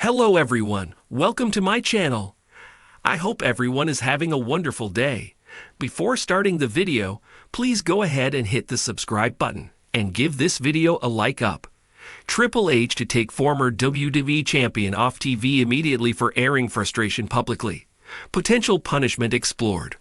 Hello everyone, welcome to my channel. I hope everyone is having a wonderful day. Before starting the video, please go ahead and hit the subscribe button and give this video a like up. Triple H to take former WWE champion off TV immediately for airing frustration publicly. Potential punishment explored.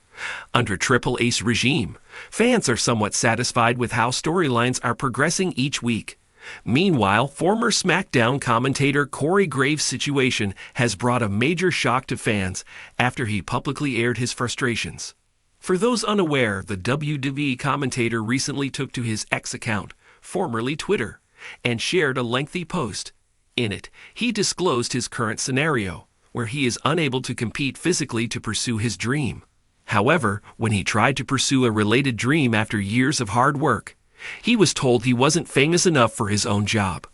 Under Triple H's regime, fans are somewhat satisfied with how storylines are progressing each week. Meanwhile, former SmackDown commentator Corey Graves' situation has brought a major shock to fans after he publicly aired his frustrations. For those unaware, the WWE commentator recently took to his X account, formerly Twitter, and shared a lengthy post. In it, he disclosed his current scenario, where he is unable to compete physically to pursue his dream. However, when he tried to pursue a related dream after years of hard work, he was told he wasn't famous enough for his own job.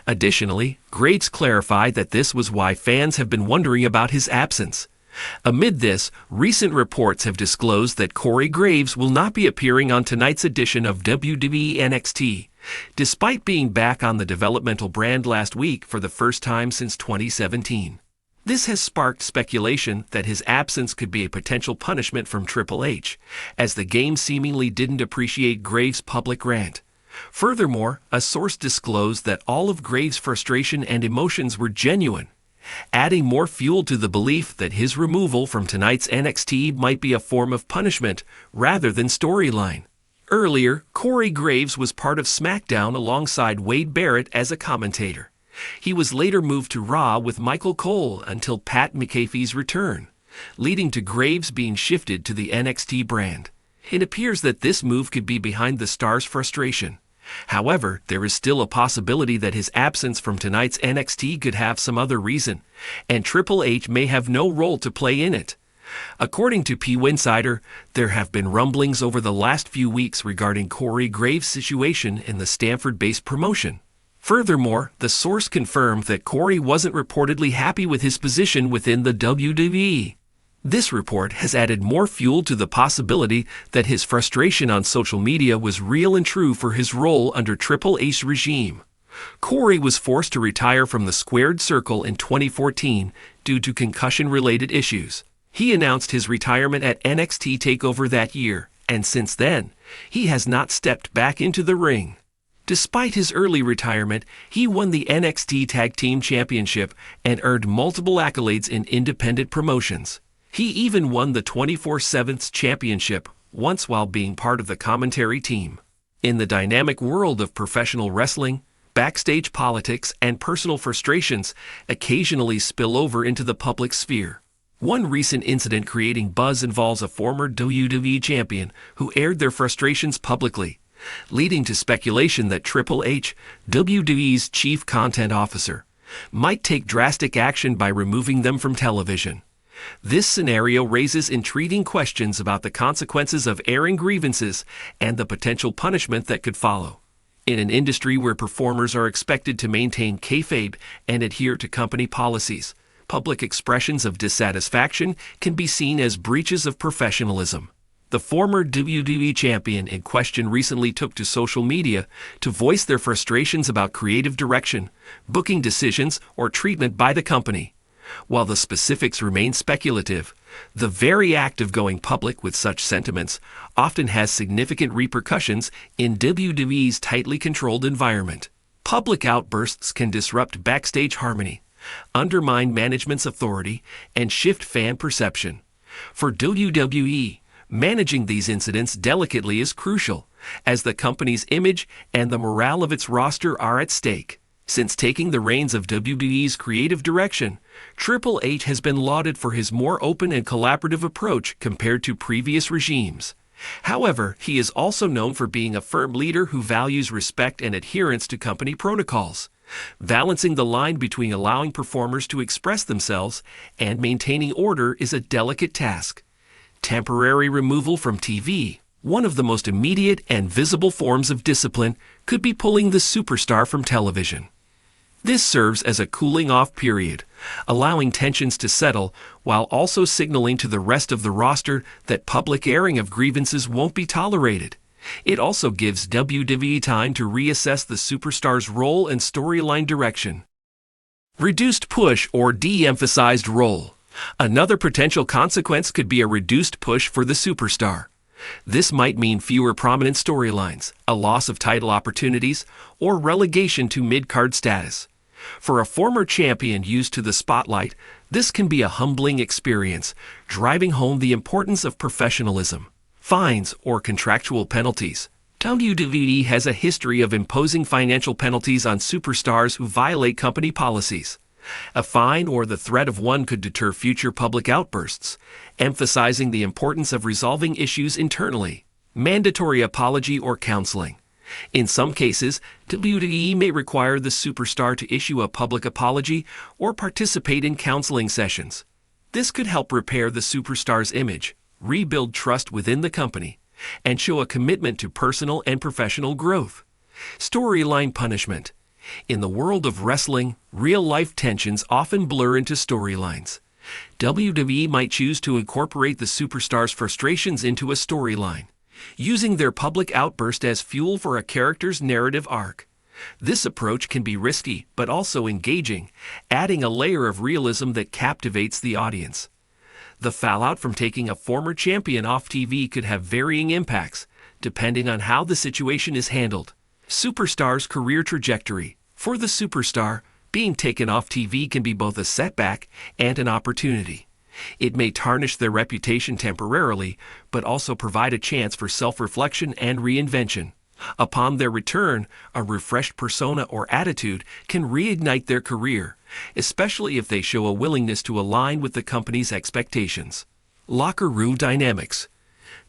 Additionally, Graves clarified that this was why fans have been wondering about his absence. Amid this, recent reports have disclosed that Corey Graves will not be appearing on tonight's edition of WWE NXT, despite being back on the developmental brand last week for the first time since 2017. This has sparked speculation that his absence could be a potential punishment from Triple H, as the game seemingly didn't appreciate Graves' public rant. Furthermore, a source disclosed that all of Graves' frustration and emotions were genuine, adding more fuel to the belief that his removal from tonight's NXT might be a form of punishment rather than storyline. Earlier, Corey Graves was part of SmackDown alongside Wade Barrett as a commentator. He was later moved to Raw with Michael Cole until Pat McAfee's return, leading to Graves being shifted to the NXT brand. It appears that this move could be behind the star's frustration. However, there is still a possibility that his absence from tonight's NXT could have some other reason, and Triple H may have no role to play in it. According to Insider, there have been rumblings over the last few weeks regarding Corey Graves' situation in the Stamford-based promotion. Furthermore, the source confirmed that Corey wasn't reportedly happy with his position within the WWE. This report has added more fuel to the possibility that his frustration on social media was real and true for his role under Triple H's regime. Corey was forced to retire from the Squared Circle in 2014 due to concussion-related issues. He announced his retirement at NXT TakeOver that year, and since then, he has not stepped back into the ring. Despite his early retirement, he won the NXT Tag Team Championship and earned multiple accolades in independent promotions. He even won the 24/7 championship once while being part of the commentary team. In the dynamic world of professional wrestling, backstage politics and personal frustrations occasionally spill over into the public sphere. One recent incident creating buzz involves a former WWE champion who aired their frustrations publicly, leading to speculation that Triple H, WWE's chief content officer, might take drastic action by removing them from television. This scenario raises intriguing questions about the consequences of airing grievances and the potential punishment that could follow. In an industry where performers are expected to maintain kayfabe and adhere to company policies, public expressions of dissatisfaction can be seen as breaches of professionalism. The former WWE champion in question recently took to social media to voice their frustrations about creative direction, booking decisions, or treatment by the company. While the specifics remain speculative, the very act of going public with such sentiments often has significant repercussions in WWE's tightly controlled environment. Public outbursts can disrupt backstage harmony, undermine management's authority, and shift fan perception. For WWE, managing these incidents delicately is crucial, as the company's image and the morale of its roster are at stake. Since taking the reins of WWE's creative direction, Triple H has been lauded for his more open and collaborative approach compared to previous regimes. However, he is also known for being a firm leader who values respect and adherence to company protocols. Balancing the line between allowing performers to express themselves and maintaining order is a delicate task. Temporary removal from TV, one of the most immediate and visible forms of discipline, could be pulling the superstar from television. This serves as a cooling-off period, allowing tensions to settle while also signaling to the rest of the roster that public airing of grievances won't be tolerated. It also gives WWE time to reassess the superstar's role and storyline direction. Reduced push or de-emphasized role. Another potential consequence could be a reduced push for the superstar. This might mean fewer prominent storylines, a loss of title opportunities, or relegation to mid-card status. For a former champion used to the spotlight, this can be a humbling experience, driving home the importance of professionalism. Fines or contractual penalties. WWE has a history of imposing financial penalties on superstars who violate company policies. A fine or the threat of one could deter future public outbursts, emphasizing the importance of resolving issues internally. Mandatory apology or counseling. In some cases, WWE may require the superstar to issue a public apology or participate in counseling sessions. This could help repair the superstar's image, rebuild trust within the company, and show a commitment to personal and professional growth. Storyline punishment. In the world of wrestling, real-life tensions often blur into storylines. WWE might choose to incorporate the superstar's frustrations into a storyline, using their public outburst as fuel for a character's narrative arc. This approach can be risky but also engaging, adding a layer of realism that captivates the audience. The fallout from taking a former champion off TV could have varying impacts, depending on how the situation is handled. Superstar's career trajectory. For the superstar, being taken off TV can be both a setback and an opportunity. It may tarnish their reputation temporarily, but also provide a chance for self-reflection and reinvention. Upon their return, a refreshed persona or attitude can reignite their career, especially if they show a willingness to align with the company's expectations. Locker room dynamics.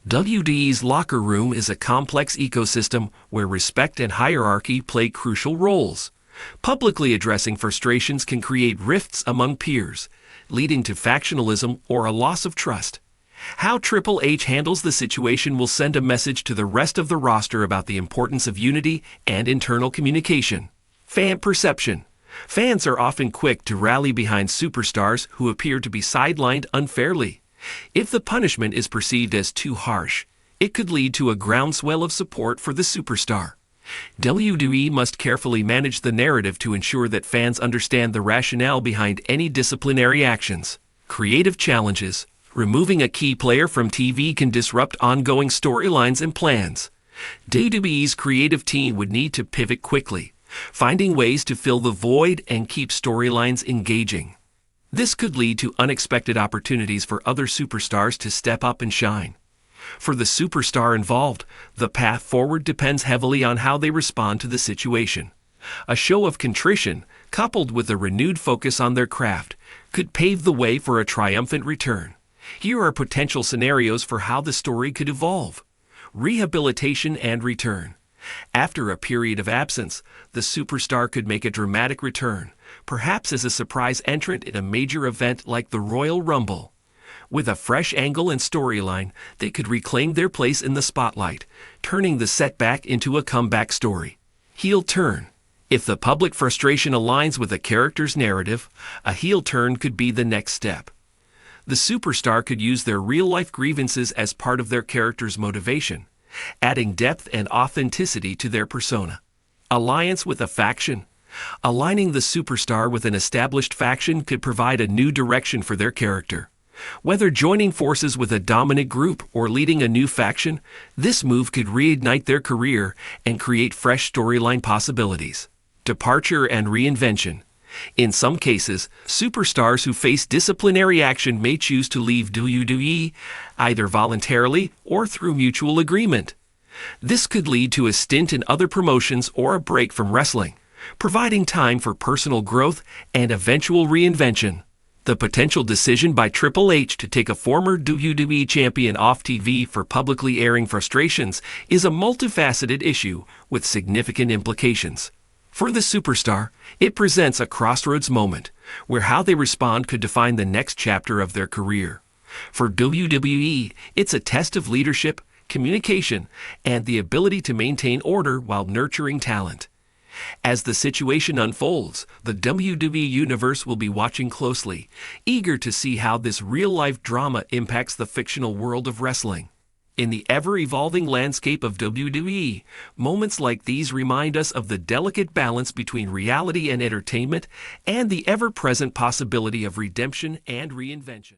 WWE's locker room is a complex ecosystem where respect and hierarchy play crucial roles. Publicly addressing frustrations can create rifts among peers, leading to factionalism or a loss of trust. How Triple H handles the situation will send a message to the rest of the roster about the importance of unity and internal communication. Fan perception. Fans are often quick to rally behind superstars who appear to be sidelined unfairly. If the punishment is perceived as too harsh, it could lead to a groundswell of support for the superstar. WWE must carefully manage the narrative to ensure that fans understand the rationale behind any disciplinary actions. Creative challenges. Removing a key player from TV can disrupt ongoing storylines and plans. WWE's creative team would need to pivot quickly, finding ways to fill the void and keep storylines engaging. This could lead to unexpected opportunities for other superstars to step up and shine. For the superstar involved, the path forward depends heavily on how they respond to the situation. A show of contrition, coupled with a renewed focus on their craft, could pave the way for a triumphant return. Here are potential scenarios for how the story could evolve. Rehabilitation and return. After a period of absence, the superstar could make a dramatic return, perhaps as a surprise entrant in a major event like the Royal Rumble. With a fresh angle and storyline, they could reclaim their place in the spotlight, turning the setback into a comeback story. Heel turn. If the public frustration aligns with a character's narrative, a heel turn could be the next step. The superstar could use their real-life grievances as part of their character's motivation, adding depth and authenticity to their persona. Alliance with a faction. Aligning the superstar with an established faction could provide a new direction for their character. Whether joining forces with a dominant group or leading a new faction, this move could reignite their career and create fresh storyline possibilities. Departure and reinvention. In some cases, superstars who face disciplinary action may choose to leave WWE, either voluntarily or through mutual agreement. This could lead to a stint in other promotions or a break from wrestling, providing time for personal growth and eventual reinvention. The potential decision by Triple H to take a former WWE champion off TV for publicly airing frustrations is a multifaceted issue with significant implications. For the superstar, it presents a crossroads moment where how they respond could define the next chapter of their career. For WWE, it's a test of leadership, communication, and the ability to maintain order while nurturing talent. As the situation unfolds, the WWE Universe will be watching closely, eager to see how this real-life drama impacts the fictional world of wrestling. In the ever-evolving landscape of WWE, moments like these remind us of the delicate balance between reality and entertainment and the ever-present possibility of redemption and reinvention.